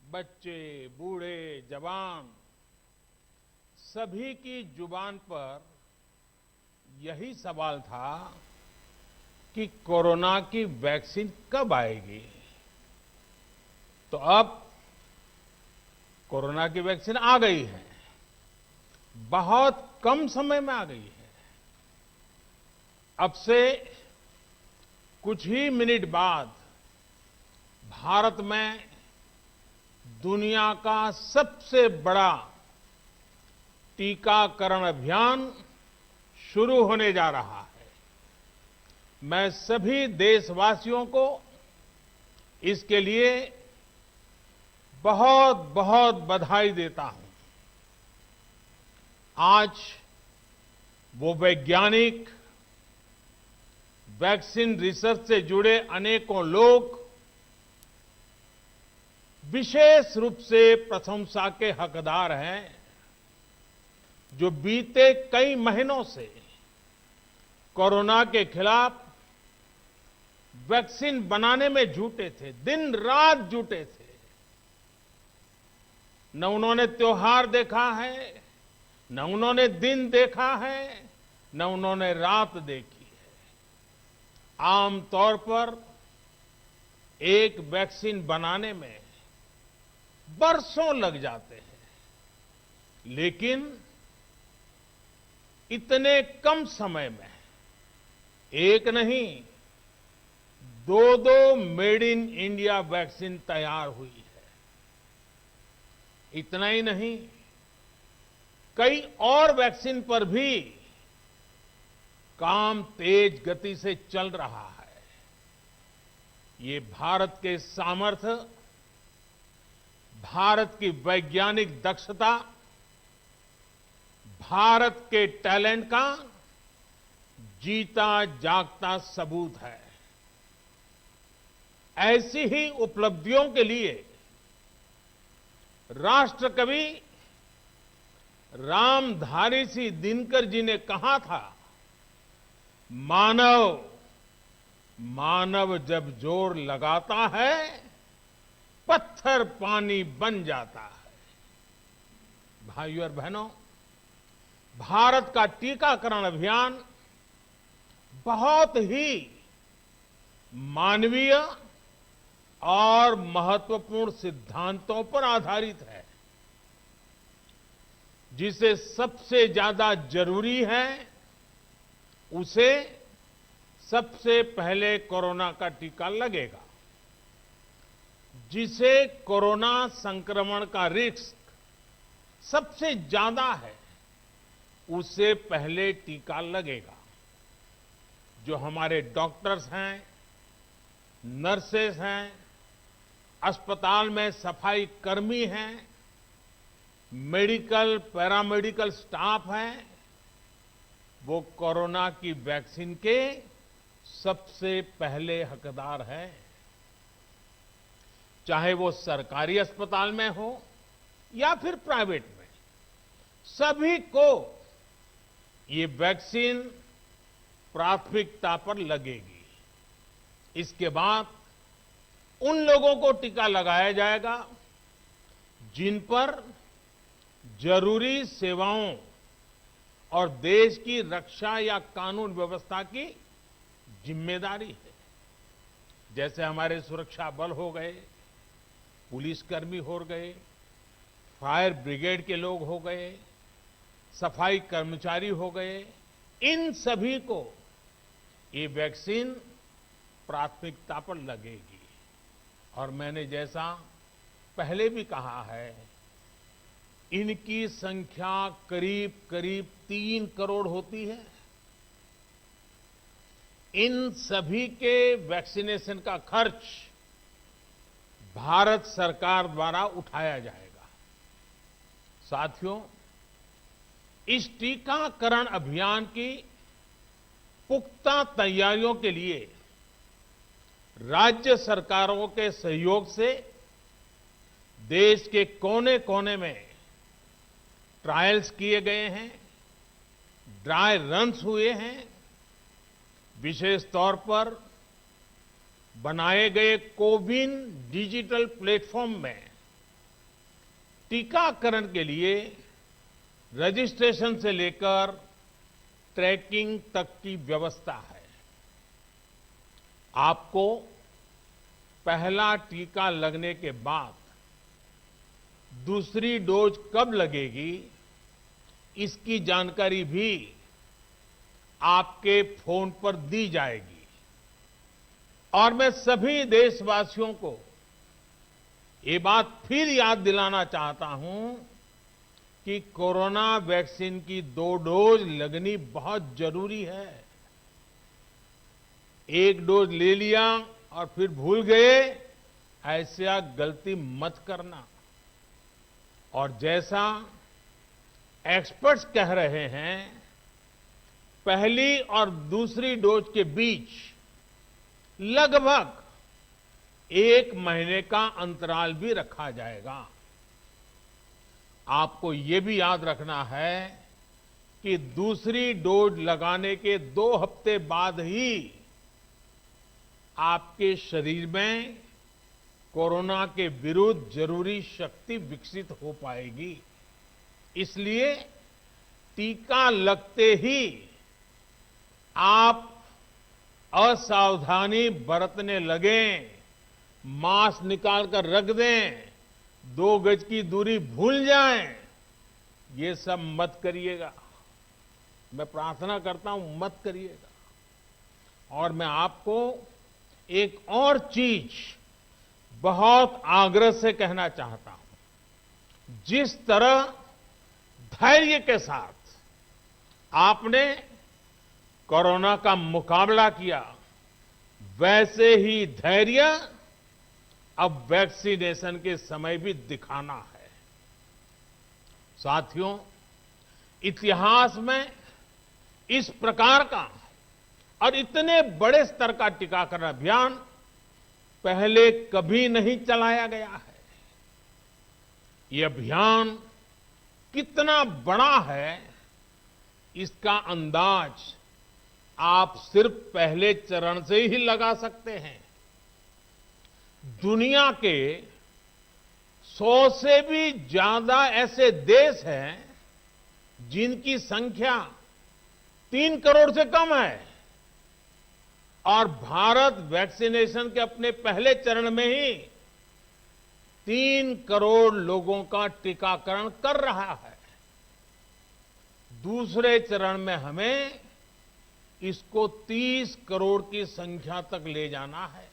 बच्चे, बूढ़े, जवान सभी की जुबान पर यही सवाल था कि कोरोना की वैक्सीन कब आएगी। तो अब कोरोना की वैक्सीन आ गई है, बहुत कम समय में आ गई है। अब से कुछ ही मिनट बाद भारत में दुनिया का सबसे बड़ा टीकाकरण अभियान शुरू होने जा रहा है। मैं सभी देशवासियों को इसके लिए बहुत बहुत बधाई देता हूं। आज वो वैज्ञानिक, वैक्सीन रिसर्च से जुड़े अनेकों लोग विशेष रूप से प्रशंसा के हकदार हैं, जो बीते कई महीनों से कोरोना के खिलाफ वैक्सीन बनाने में जुटे थे, दिन रात जुटे थे। न उन्होंने त्योहार देखा है, न उन्होंने दिन देखा है, न उन्होंने रात देखी है। आमतौर पर एक वैक्सीन बनाने में बरसों लग जाते हैं, लेकिन इतने कम समय में एक नहीं, दो मेड इन इंडिया वैक्सीन तैयार हुई है। इतना ही नहीं, कई और वैक्सीन पर भी काम तेज गति से चल रहा है। ये भारत के सामर्थ्य, भारत की वैज्ञानिक दक्षता, भारत के टैलेंट का जीता जागता सबूत है। ऐसी ही उपलब्धियों के लिए राष्ट्रकवि रामधारी सिंह दिनकर जी ने कहा था, मानव मानव जब जोर लगाता है, पत्थर पानी बन जाता है। भाइयों और बहनों, भारत का टीकाकरण अभियान बहुत ही मानवीय और महत्वपूर्ण सिद्धांतों पर आधारित है। जिसे सबसे ज्यादा जरूरी है, उसे सबसे पहले कोरोना का टीका लगेगा। जिसे कोरोना संक्रमण का रिस्क सबसे ज्यादा है, उसे पहले टीका लगेगा। जो हमारे डॉक्टर्स हैं, नर्सेस हैं, अस्पताल में सफाई कर्मी हैं, मेडिकल पैरामेडिकल स्टाफ हैं, वो कोरोना की वैक्सीन के सबसे पहले हकदार हैं। चाहे वो सरकारी अस्पताल में हो या फिर प्राइवेट में, सभी को ये वैक्सीन प्राथमिकता पर लगेगी। इसके बाद उन लोगों को टीका लगाया जाएगा जिन पर जरूरी सेवाओं और देश की रक्षा या कानून व्यवस्था की जिम्मेदारी है। जैसे हमारे सुरक्षा बल हो गए, पुलिसकर्मी हो गए, फायर ब्रिगेड के लोग हो गए, सफाई कर्मचारी हो गए, इन सभी को ये वैक्सीन प्राथमिकता पर लगेगी। और मैंने जैसा पहले भी कहा है, इनकी संख्या करीब करीब 3 करोड़ होती है। इन सभी के वैक्सीनेशन का खर्च भारत सरकार द्वारा उठाया जाएगा। साथियों, इस टीकाकरण अभियान की पुख्ता तैयारियों के लिए राज्य सरकारों के सहयोग से देश के कोने कोने में ट्रायल्स किए गए हैं, ड्राई रन्स हुए हैं। विशेष तौर पर बनाए गए कोविन डिजिटल प्लेटफॉर्म में टीकाकरण के लिए रजिस्ट्रेशन से लेकर ट्रैकिंग तक की व्यवस्था है। आपको पहला टीका लगने के बाद दूसरी डोज कब लगेगी, इसकी जानकारी भी आपके फोन पर दी जाएगी। और मैं सभी देशवासियों को ये बात फिर याद दिलाना चाहता हूं कि कोरोना वैक्सीन की 2 डोज लगनी बहुत जरूरी है। एक डोज ले लिया और फिर भूल गए, ऐसा गलती मत करना। और जैसा एक्सपर्ट्स कह रहे हैं, पहली और दूसरी डोज के बीच लगभग 1 महीने का अंतराल भी रखा जाएगा। आपको ये भी याद रखना है कि दूसरी डोज लगाने के 2 हफ्ते बाद ही आपके शरीर में कोरोना के विरुद्ध जरूरी शक्ति विकसित हो पाएगी। इसलिए टीका लगते ही आप असावधानी बरतने लगें, मास्क निकालकर रख दें, 2 गज की दूरी भूल जाएं, ये सब मत करिएगा। मैं प्रार्थना करता हूं, मत करिएगा। और मैं आपको एक और चीज बहुत आग्रह से कहना चाहता हूं। जिस तरह धैर्य के साथ आपने कोरोना का मुकाबला किया, वैसे ही धैर्य अब वैक्सीनेशन के समय भी दिखाना है। साथियों, इतिहास में इस प्रकार का और इतने बड़े स्तर का टीकाकरण अभियान पहले कभी नहीं चलाया गया है। ये अभियान कितना बड़ा है, इसका अंदाज आप सिर्फ पहले चरण से ही लगा सकते हैं। दुनिया के 100 से भी ज्यादा ऐसे देश हैं जिनकी संख्या 3 करोड़ से कम है, और भारत वैक्सीनेशन के अपने पहले चरण में ही 3 करोड़ लोगों का टीकाकरण कर रहा है। दूसरे चरण में हमें इसको 30 करोड़ की संख्या तक ले जाना है।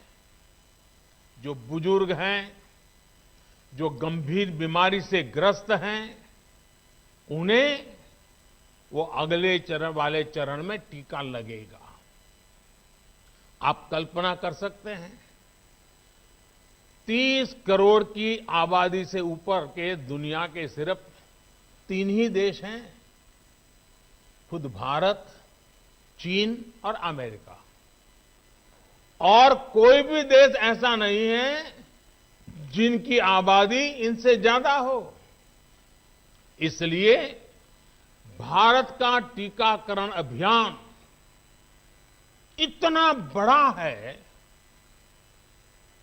जो बुजुर्ग हैं, जो गंभीर बीमारी से ग्रस्त हैं, उन्हें वो अगले चरण वाले चरण में टीका लगेगा। आप कल्पना कर सकते हैं, 30 करोड़ की आबादी से ऊपर के दुनिया के सिर्फ 3 ही देश हैं, खुद भारत, चीन और अमेरिका। और कोई भी देश ऐसा नहीं है जिनकी आबादी इनसे ज्यादा हो। इसलिए भारत का टीकाकरण अभियान इतना बड़ा है,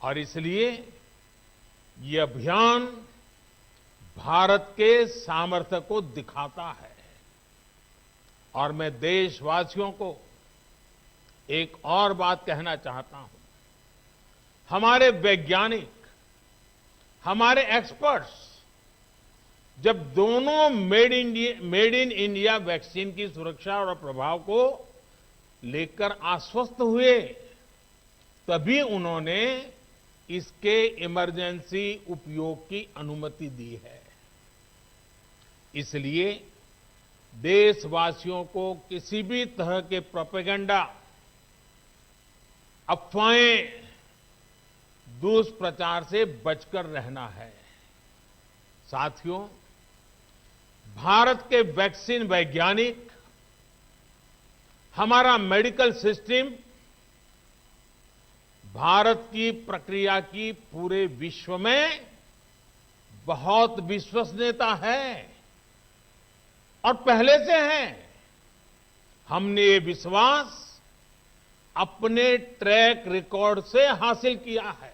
और इसलिए ये अभियान भारत के सामर्थ्य को दिखाता है। और मैं देशवासियों को एक और बात कहना चाहता हूं। हमारे वैज्ञानिक, हमारे एक्सपर्ट्स जब दोनों मेड इन इंडिया वैक्सीन की सुरक्षा और प्रभाव को लेकर आश्वस्त हुए, तभी उन्होंने इसके इमरजेंसी उपयोग की अनुमति दी है। इसलिए देशवासियों को किसी भी तरह के प्रोपेगेंडा, अफवाहें, दुष्प्रचार से बचकर रहना है। साथियों, भारत के वैक्सीन वैज्ञानिक, हमारा मेडिकल सिस्टम भारत की प्रक्रिया की पूरे विश्व में बहुत विश्वसनीयता है, और पहले से है। हमने ये विश्वास अपने ट्रैक रिकॉर्ड से हासिल किया है।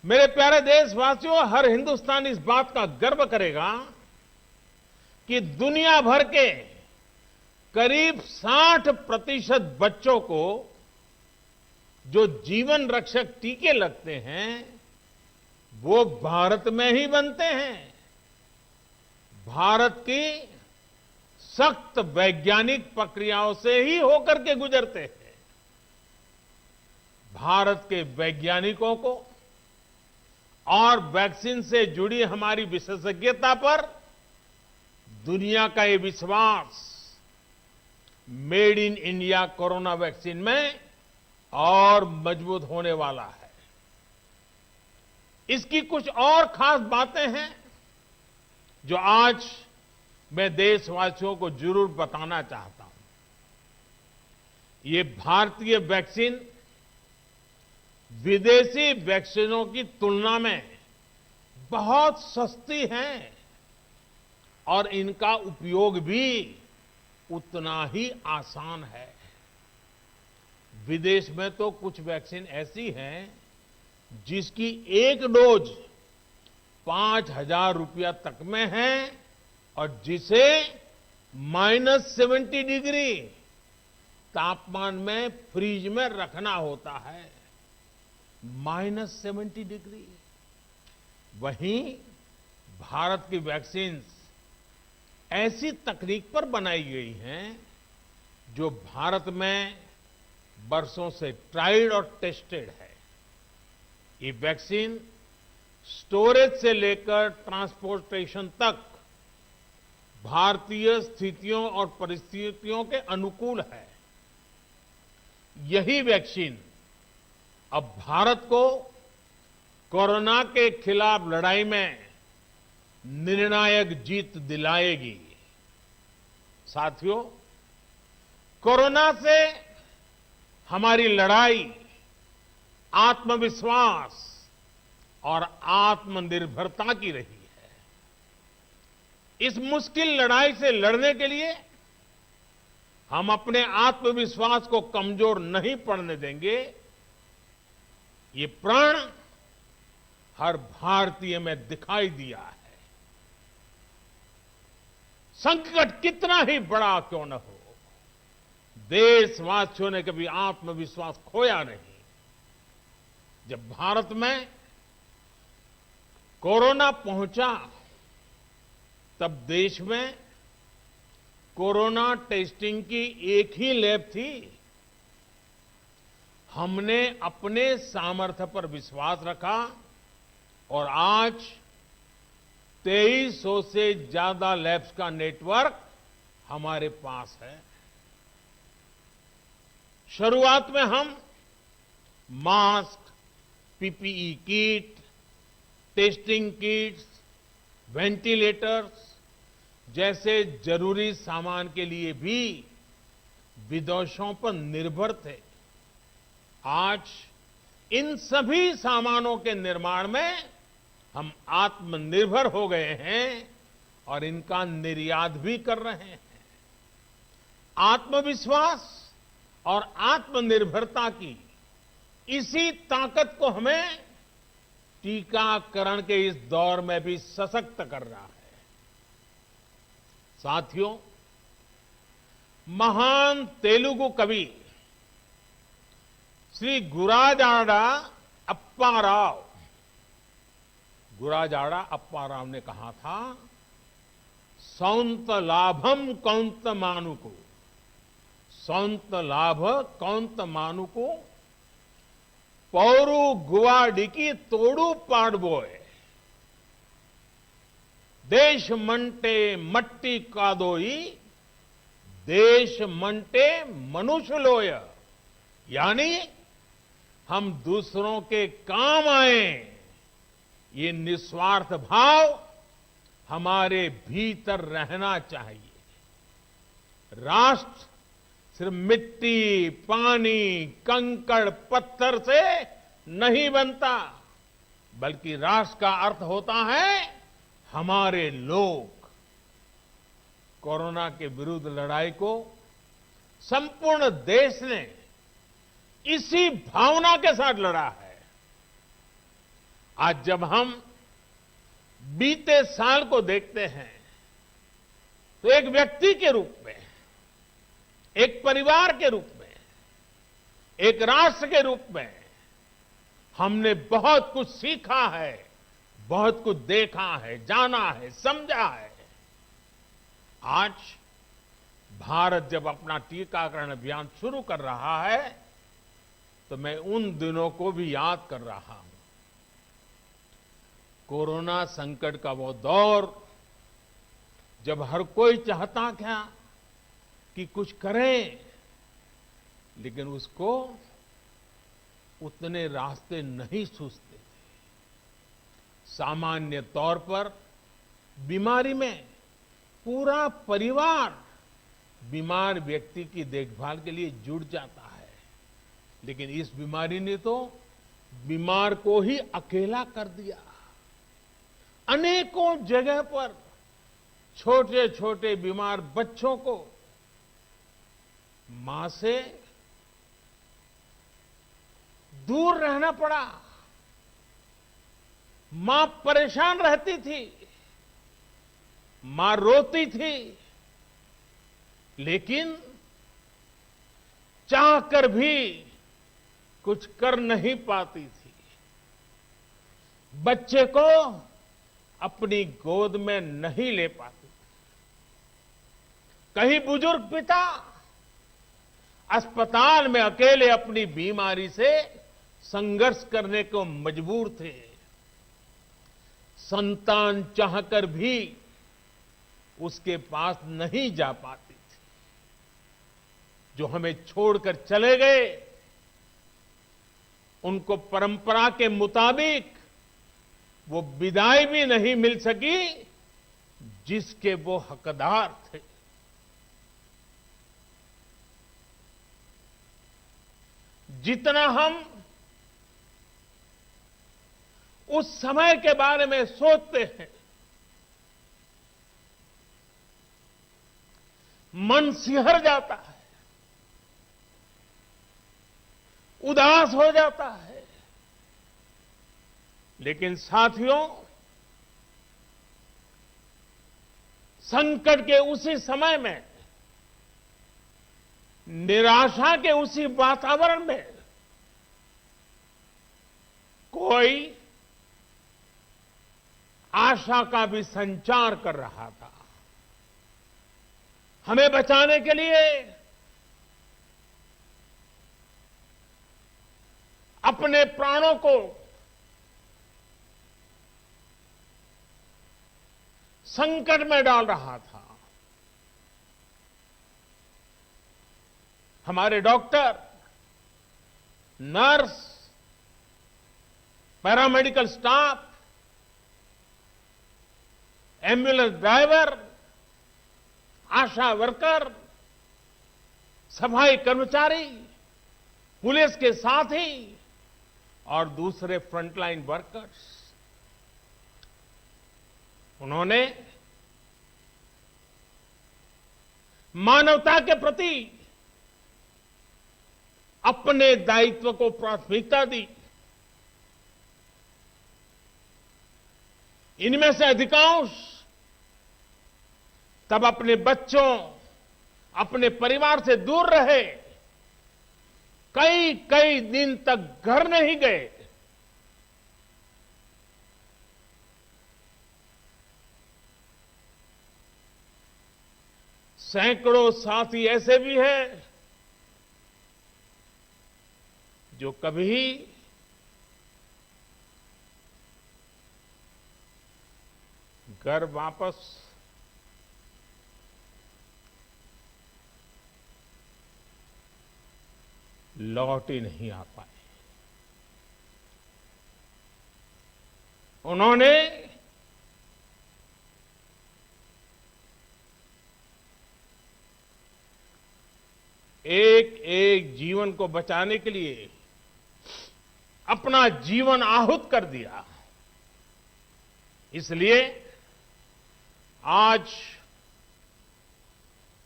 मेरे प्यारे देशवासियों, हर हिंदुस्तानी इस बात का गर्व करेगा कि दुनिया भर के करीब 60% बच्चों को जो जीवन रक्षक टीके लगते हैं वो भारत में ही बनते हैं। भारत की सख्त वैज्ञानिक प्रक्रियाओं से ही होकर के गुजरते हैं। भारत के वैज्ञानिकों को और वैक्सीन से जुड़ी हमारी विशेषज्ञता पर दुनिया का ये विश्वास made in India corona vaccine में और मजबूत होने वाला है। इसकी कुछ और खास बातें हैं जो आज मैं देशवासियों को जरूर बताना चाहता हूं। ये भारतीय वैक्सीन विदेशी वैक्सीनों की तुलना में बहुत सस्ती हैं और इनका उपयोग भी उतना ही आसान है। विदेश में तो कुछ वैक्सीन ऐसी हैं जिसकी एक डोज 5,000 रुपया तक में है और जिसे -70 डिग्री तापमान में फ्रीज में रखना होता है। -70 डिग्री। वहीं भारत की वैक्सीन ऐसी तकनीक पर बनाई गई हैं जो भारत में बरसों से ट्राइड और टेस्टेड है। ये वैक्सीन स्टोरेज से लेकर ट्रांसपोर्टेशन तक भारतीय स्थितियों और परिस्थितियों के अनुकूल है। यही वैक्सीन अब भारत को कोरोना के खिलाफ लड़ाई में निर्णायक जीत दिलाएगी। साथियों, कोरोना से हमारी लड़ाई आत्मविश्वास और आत्मनिर्भरता की रही है। इस मुश्किल लड़ाई से लड़ने के लिए हम अपने आत्मविश्वास को कमजोर नहीं पड़ने देंगे। ये प्रण हर भारतीय में दिखाई दिया है। संकट कितना ही बड़ा क्यों न हो, देशवासियों ने कभी आत्मविश्वास खोया नहीं। जब भारत में कोरोना पहुंचा तब देश में कोरोना टेस्टिंग की एक ही लैब थी। हमने अपने सामर्थ्य पर विश्वास रखा और आज 2300 से ज्यादा लैब्स का नेटवर्क हमारे पास है। शुरुआत में हम mask, PPE kit, testing kits, ventilators जैसे जरूरी सामान के लिए भी विदेशों पर निर्भर थे। आज इन सभी सामानों के निर्माण में हम आत्मनिर्भर हो गए हैं और इनका निर्यात भी कर रहे हैं। आत्मविश्वास और आत्मनिर्भरता की इसी ताकत को हमें टीकाकरण के इस दौर में भी सशक्त कर रहा है। साथियों, महान तेलुगु कवि श्री गुराजाड़ा अप्पा राव ने कहा था, सौंत लाभम कौंत मानुको, सौंत लाभ कौंत मानुको, पौरु गुवाडिकी तोड़ू पाड़बोए, देश मंटे मट्टी कादोई, देश मंटे मनुष्य लोय। यानी हम दूसरों के काम आए, ये निस्वार्थ भाव हमारे भीतर रहना चाहिए। राष्ट्र सिर्फ मिट्टी, पानी, कंकड़, पत्थर से नहीं बनता, बल्कि राष्ट्र का अर्थ होता है हमारे लोग। कोरोना के विरुद्ध लड़ाई को संपूर्ण देश ने इसी भावना के साथ लड़ा है। आज जब हम बीते साल को देखते हैं तो एक व्यक्ति के रूप में, एक परिवार के रूप में, एक राष्ट्र के रूप में हमने बहुत कुछ सीखा है, बहुत कुछ देखा है, जाना है, समझा है। आज भारत जब अपना टीकाकरण अभियान शुरू कर रहा है तो मैं उन दिनों को भी याद कर रहा हूं। कोरोना संकट का वो दौर जब हर कोई चाहता था कि कुछ करें, लेकिन उसको उतने रास्ते नहीं सूझते थे। सामान्य तौर पर बीमारी में पूरा परिवार बीमार व्यक्ति की देखभाल के लिए जुट जाता है, लेकिन इस बीमारी ने तो बीमार को ही अकेला कर दिया। अनेकों जगह पर छोटे छोटे बीमार बच्चों को मां से दूर रहना पड़ा। मां परेशान रहती थी, मां रोती थी, लेकिन चाहकर भी कुछ कर नहीं पाती थी। बच्चे को अपनी गोद में नहीं ले पाती थी। कहीं बुजुर्ग पिता अस्पताल में अकेले अपनी बीमारी से संघर्ष करने को मजबूर थे। संतान चाहकर भी उसके पास नहीं जा पाती थी। जो हमें छोड़कर चले गए, उनको परंपरा के मुताबिक वो विदाई भी नहीं मिल सकी जिसके वो हकदार थे। जितना हम उस समय के बारे में सोचते हैं, मन सिहर जाता है, उदास हो जाता है। लेकिन साथियों, संकट के उसी समय में, निराशा के उसी वातावरण में कोई आशा का भी संचार कर रहा था। हमें बचाने के लिए अपने प्राणों को संकट में डाल रहा था। हमारे doctor, nurse, paramedical staff, ambulance driver, ASHA worker, सफाई कर्मचारी, पुलिस के साथी और दूसरे फ्रंटलाइन वर्कर्स, उन्होंने मानवता के प्रति अपने दायित्व को प्राथमिकता दी। इनमें से अधिकांश तब अपने बच्चों, अपने परिवार से दूर रहे, कई कई दिन तक घर नहीं गए। सैकड़ों साथी ऐसे भी हैं जो कभी घर वापस लौट ही नहीं आ पाए। उन्होंने एक एक जीवन को बचाने के लिए अपना जीवन आहुत कर दिया। इसलिए आज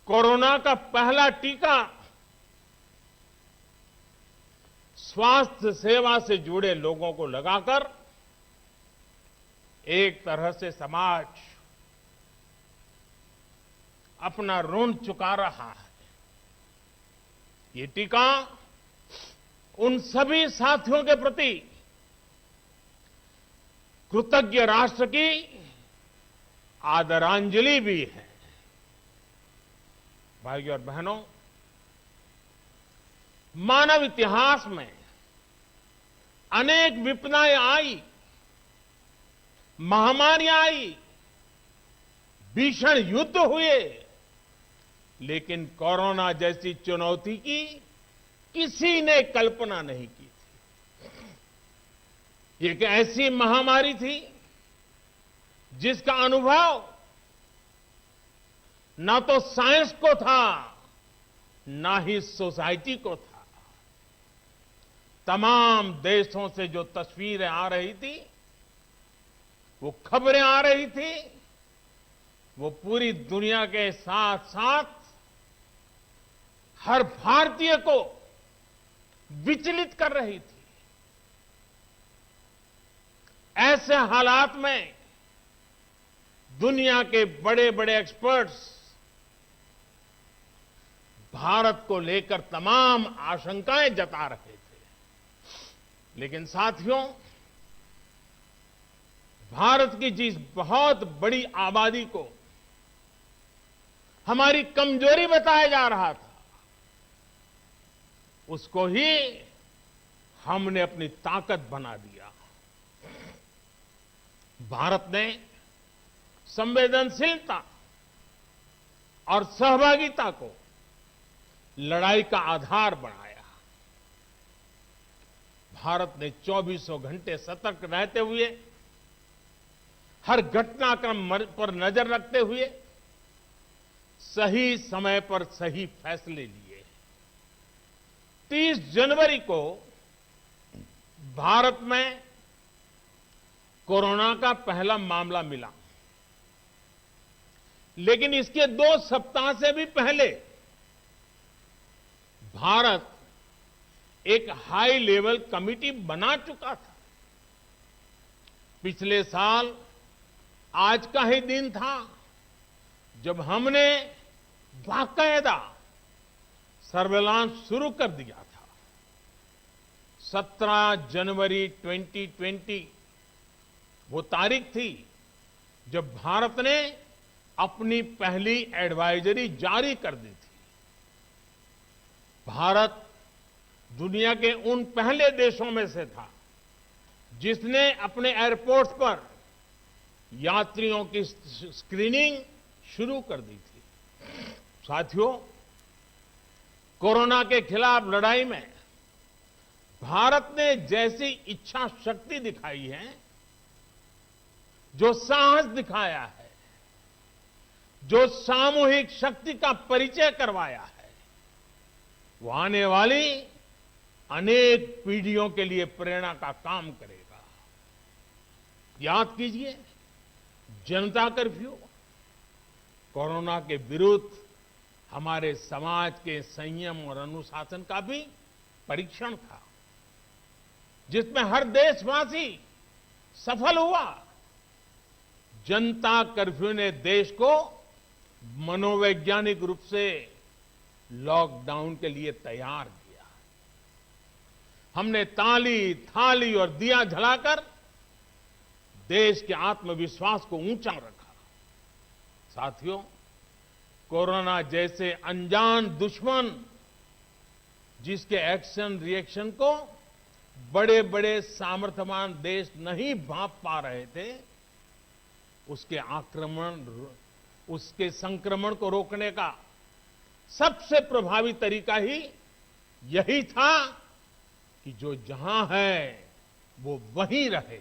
कोरोना का पहला टीका स्वास्थ्य सेवा से जुड़े लोगों को लगाकर एक तरह से समाज अपना ऋण चुका रहा है। ये टीका उन सभी साथियों के प्रति कृतज्ञ राष्ट्र की आदरांजलि भी है। भाइयों और बहनों, मानव इतिहास में अनेक विपदाएं आई, महामारियां आई, भीषण युद्ध हुए, लेकिन कोरोना जैसी चुनौती की किसी ने कल्पना नहीं की थी। ये एक ऐसी महामारी थी जिसका अनुभव ना तो साइंस को था, ना ही सोसाइटी को था। तमाम देशों से जो तस्वीरें आ रही थी, वो खबरें आ रही थी, वो पूरी दुनिया के साथ साथ हर भारतीय को विचलित कर रही थी। ऐसे हालात में दुनिया के बड़े बड़े एक्सपर्ट्स भारत को लेकर तमाम आशंकाएं जता रहे थे। लेकिन साथियों, भारत की जिस बहुत बड़ी आबादी को हमारी कमजोरी बताया जा रहा था, उसको ही हमने अपनी ताकत बना दिया। भारत ने संवेदनशीलता और सहभागिता को लड़ाई का आधार बनाया। भारत ने 24 घंटे सतर्क रहते हुए, हर घटनाक्रम पर नजर रखते हुए सही समय पर सही फैसले लिए। 30 जनवरी को भारत में कोरोना का पहला मामला मिला, लेकिन इसके 2 सप्ताह से भी पहले भारत एक हाई लेवल कमिटी बना चुका था। पिछले साल आज का ही दिन था जब हमने बाकायदा सर्वेलांस शुरू कर दिया था। 17 जनवरी 2020 वो तारीख थी जब भारत ने अपनी पहली एडवाइजरी जारी कर दी थी। भारत दुनिया के उन पहले देशों में से था जिसने अपने एयरपोर्ट्स पर यात्रियों की स्क्रीनिंग शुरू कर दी थी। साथियों, कोरोना के खिलाफ लड़ाई में भारत ने जैसी इच्छा शक्ति दिखाई है, जो साहस दिखाया है, जो सामूहिक शक्ति का परिचय करवाया है, वो आने वाली अनेक पीढ़ियों के लिए प्रेरणा का काम करेगा। याद कीजिए, जनता कर्फ्यू कोरोना के विरुद्ध हमारे समाज के संयम और अनुशासन का भी परीक्षण था, जिसमें हर देशवासी सफल हुआ। जनता कर्फ्यू ने देश को मनोवैज्ञानिक रूप से लॉकडाउन के लिए तैयार किया। हमने ताली, थाली और दिया जलाकर देश के आत्मविश्वास को ऊंचा रखा। साथियों, कोरोना जैसे अनजान दुश्मन जिसके एक्शन रिएक्शन को बड़े बड़े सामर्थ्यवान देश नहीं भांप पा रहे थे, उसके संक्रमण को रोकने का सबसे प्रभावी तरीका ही यही था कि जो जहां है वो वहीं रहे।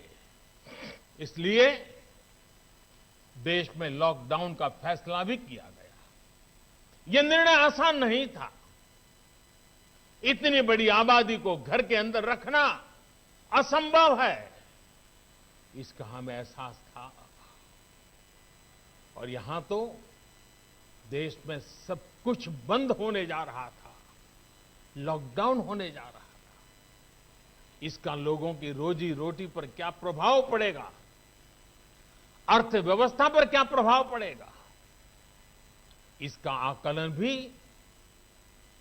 इसलिए देश में लॉकडाउन का फैसला भी किया गया। यह निर्णय आसान नहीं था। इतनी बड़ी आबादी को घर के अंदर रखना असंभव है, इसका हमें एहसास था। और यहां तो देश में सब कुछ बंद होने जा रहा था, लॉकडाउन होने जा रहा था। इसका लोगों की रोजी रोटी पर क्या प्रभाव पड़ेगा, अर्थव्यवस्था पर क्या प्रभाव पड़ेगा, इसका आकलन भी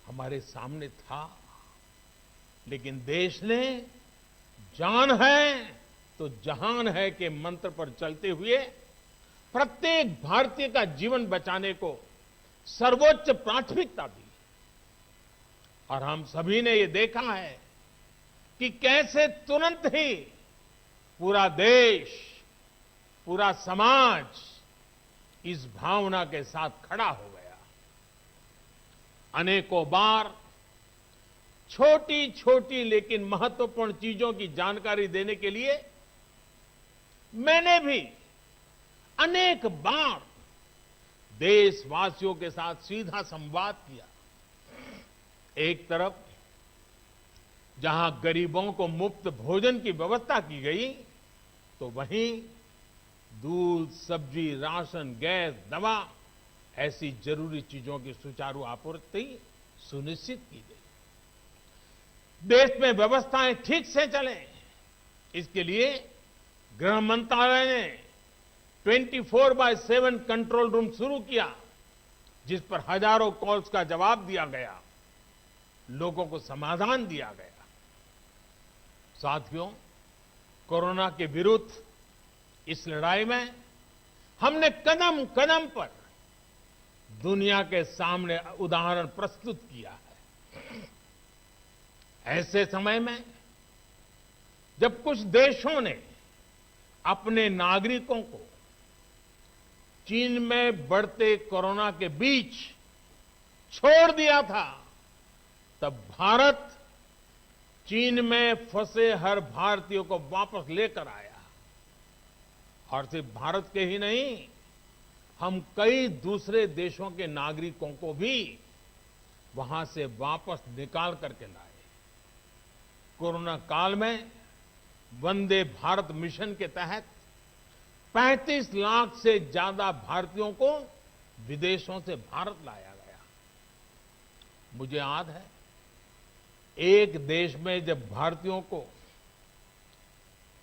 हमारे सामने था। लेकिन देश ने जान है तो जहान है के मंत्र पर चलते हुए प्रत्येक भारतीय का जीवन बचाने को सर्वोच्च प्राथमिकता दी। और हम सभी ने ये देखा है कि कैसे तुरंत ही पूरा देश, पूरा समाज इस भावना के साथ खड़ा हो गया। अनेकों बार छोटी छोटी लेकिन महत्वपूर्ण चीजों की जानकारी देने के लिए मैंने भी अनेक बार देशवासियों के साथ सीधा संवाद किया। एक तरफ जहां गरीबों को मुफ्त भोजन की व्यवस्था की गई, तो वहीं दूध, सब्जी, राशन, गैस, दवा ऐसी जरूरी चीजों की सुचारू आपूर्ति सुनिश्चित की गई। देश में व्यवस्थाएं ठीक से चलें, इसके लिए गृह मंत्रालय ने 24/7 कंट्रोल रूम शुरू किया, जिस पर हजारों कॉल्स का जवाब दिया गया, लोगों को समाधान दिया गया। साथियों, कोरोना के विरुद्ध इस लड़ाई में हमने कदम कदम पर दुनिया के सामने उदाहरण प्रस्तुत किया है। ऐसे समय में जब कुछ देशों ने अपने नागरिकों को चीन में बढ़ते कोरोना के बीच छोड़ दिया था, तब भारत चीन में फंसे हर भारतीय को वापस लेकर आया। और सिर्फ भारत के ही नहीं, हम कई दूसरे देशों के नागरिकों को भी वहां से वापस निकाल करके लाए। कोरोना काल में वंदे भारत मिशन के तहत 35 लाख से ज्यादा भारतीयों को विदेशों से भारत लाया गया। मुझे याद है, एक देश में जब भारतीयों को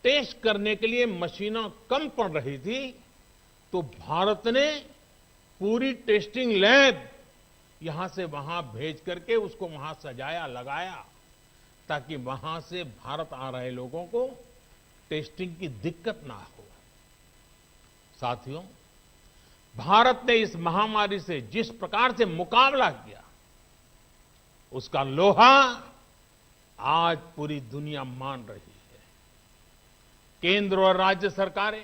टेस्ट करने के लिए मशीनें कम पड़ रही थी, तो भारत ने पूरी टेस्टिंग लैब यहां से वहां भेज करके उसको वहां सजाया, लगाया, ताकि वहां से भारत आ रहे लोगों को टेस्टिंग की दिक्कत ना हो। साथियों, भारत ने इस महामारी से जिस प्रकार से मुकाबला किया, उसका लोहा आज पूरी दुनिया मान रही है। केंद्र और राज्य सरकारें,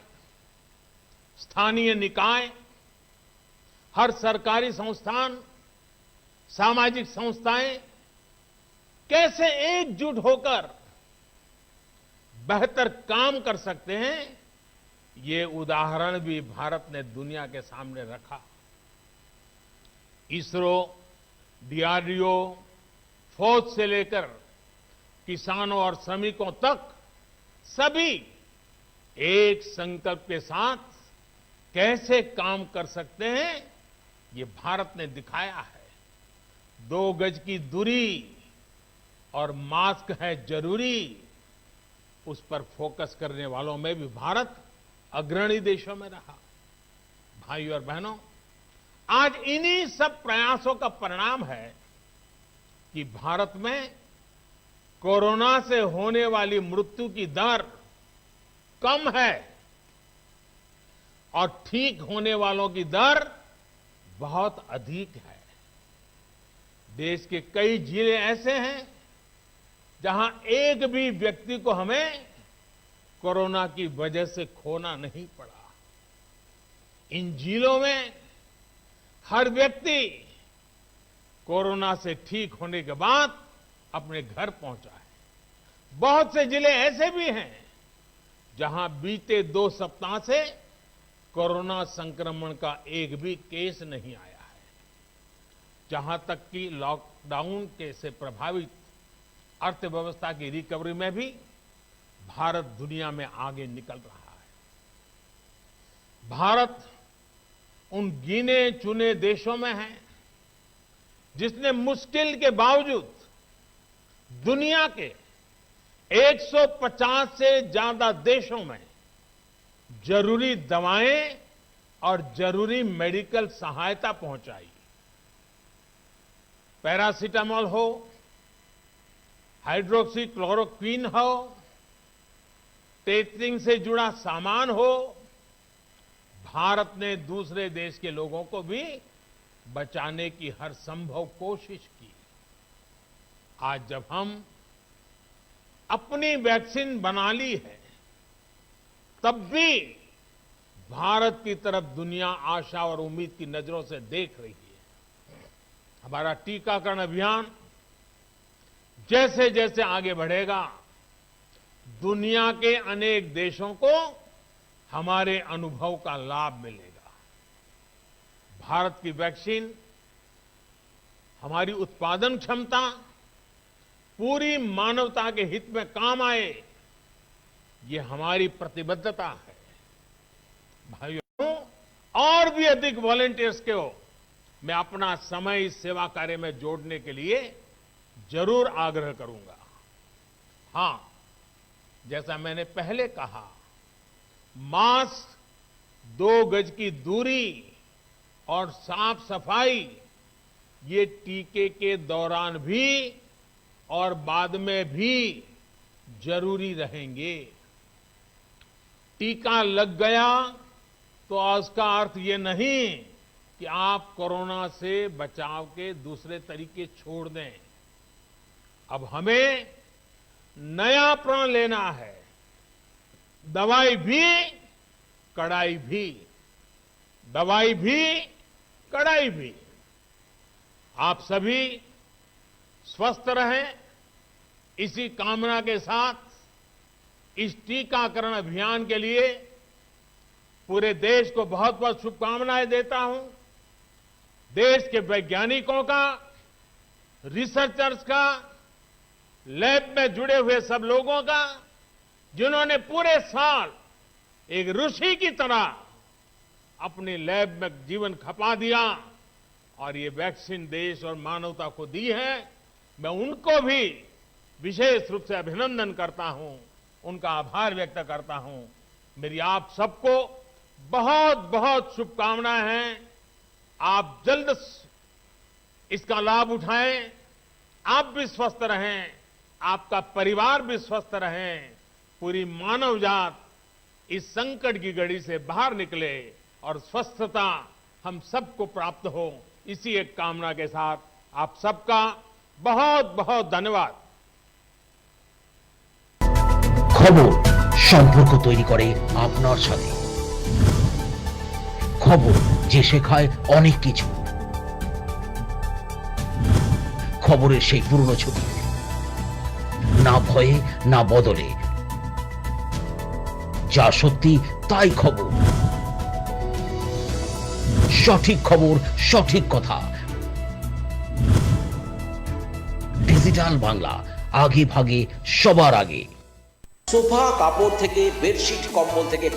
स्थानीय निकाय, हर सरकारी संस्थान, सामाजिक संस्थाएं कैसे एकजुट होकर बेहतर काम कर सकते हैं, ये उदाहरण भी भारत ने दुनिया के सामने रखा। इसरो, डीआरडीओ, फौज से लेकर किसानों और श्रमिकों तक सभी एक संकल्प के साथ कैसे काम कर सकते हैं, ये भारत ने दिखाया है। 2 गज की दूरी और मास्क है जरूरी, उस पर फोकस करने वालों में भी भारत अग्रणी देशों में रहा। भाइयों और बहनों, आज इन्हीं सब प्रयासों का परिणाम है कि भारत में कोरोना से होने वाली मृत्यु की दर कम है और ठीक होने वालों की दर बहुत अधिक है। देश के कई जिले ऐसे हैं जहां एक भी व्यक्ति को हमें कोरोना की वजह से खोना नहीं पड़ा। इन जिलों में हर व्यक्ति कोरोना से ठीक होने के बाद अपने घर पहुंचा है। बहुत से जिले ऐसे भी हैं जहां बीते 2 सप्ताह से कोरोना संक्रमण का एक भी केस नहीं आया है। जहां तक कि लॉकडाउन के से प्रभावित अर्थव्यवस्था की रिकवरी में भी भारत दुनिया में आगे निकल रहा है। भारत उन गिने चुने देशों में है जिसने मुश्किल के बावजूद दुनिया के 150 से ज्यादा देशों में जरूरी दवाएं और जरूरी मेडिकल सहायता पहुंचाई। पैरासीटामोल हो, हाइड्रोक्सी क्लोरोक्वीन हो, टेस्टिंग से जुड़ा सामान हो, भारत ने दूसरे देश के लोगों को भी बचाने की हर संभव कोशिश की। आज जब हम अपनी वैक्सीन बना ली है, तब भी भारत की तरफ दुनिया आशा और उम्मीद की नजरों से देख रही है। हमारा टीकाकरण अभियान जैसे जैसे आगे बढ़ेगा, दुनिया के अनेक देशों को हमारे अनुभव का लाभ मिलेगा। भारत की वैक्सीन, हमारी उत्पादन क्षमता पूरी मानवता के हित में काम आए, ये हमारी प्रतिबद्धता है। भाइयों, और भी अधिक वॉलंटियर्स को मैं अपना समय इस सेवा कार्य में जोड़ने के लिए जरूर आग्रह करूंगा। हां, जैसा मैंने पहले कहा, मास्क, 2 गज की दूरी और साफ सफाई ये टीके के दौरान भी और बाद में भी जरूरी रहेंगे। टीका लग गया तो उसका अर्थ ये नहीं कि आप कोरोना से बचाव के दूसरे तरीके छोड़ दें। अब हमें नया प्रण लेना है। दवाई भी, कड़ाई भी। दवाई भी, कड़ाई भी। आप सभी स्वस्थ रहें, इसी कामना के साथ इस टीकाकरण अभियान के लिए पूरे देश को बहुत बहुत शुभकामनाएं देता हूं। देश के वैज्ञानिकों का, रिसर्चर्स का, लैब में जुड़े हुए सब लोगों का, जिन्होंने पूरे साल एक ऋषि की तरह अपनी लैब में जीवन खपा दिया और ये वैक्सीन देश और मानवता को दी है। मैं उनको भी विशेष रूप से अभिनंदन करता हूं, उनका आभार व्यक्त करता हूं। मेरी आप सबको बहुत बहुत शुभकामनाएं हैं। आप जल्द इसका लाभ उठाएं, आप भी स्वस्थ रहें, आपका परिवार भी स्वस्थ रहें, पूरी मानव जात इस संकट की घड़ी से बाहर निकले और स्वस्थता हम सबको प्राप्त हो। इसी एक कामना के साथ आप सबका बहुत बहुत धन्यवाद। খবর সম্পর্ক তৈরি করে আপনার সাথে। খবর যে শেখায় অনেক কিছু। খবরের সেই পুরনো ছবি, না ভয়ে না বদলে, যা সত্যি তাই খবর। সঠিক খবর, সঠিক কথা। ডিজিটাল বাংলা, আগে ভাগে সবার আগে। সোফা, কাপড় থেকে বেডশিট, কম্বল থেকে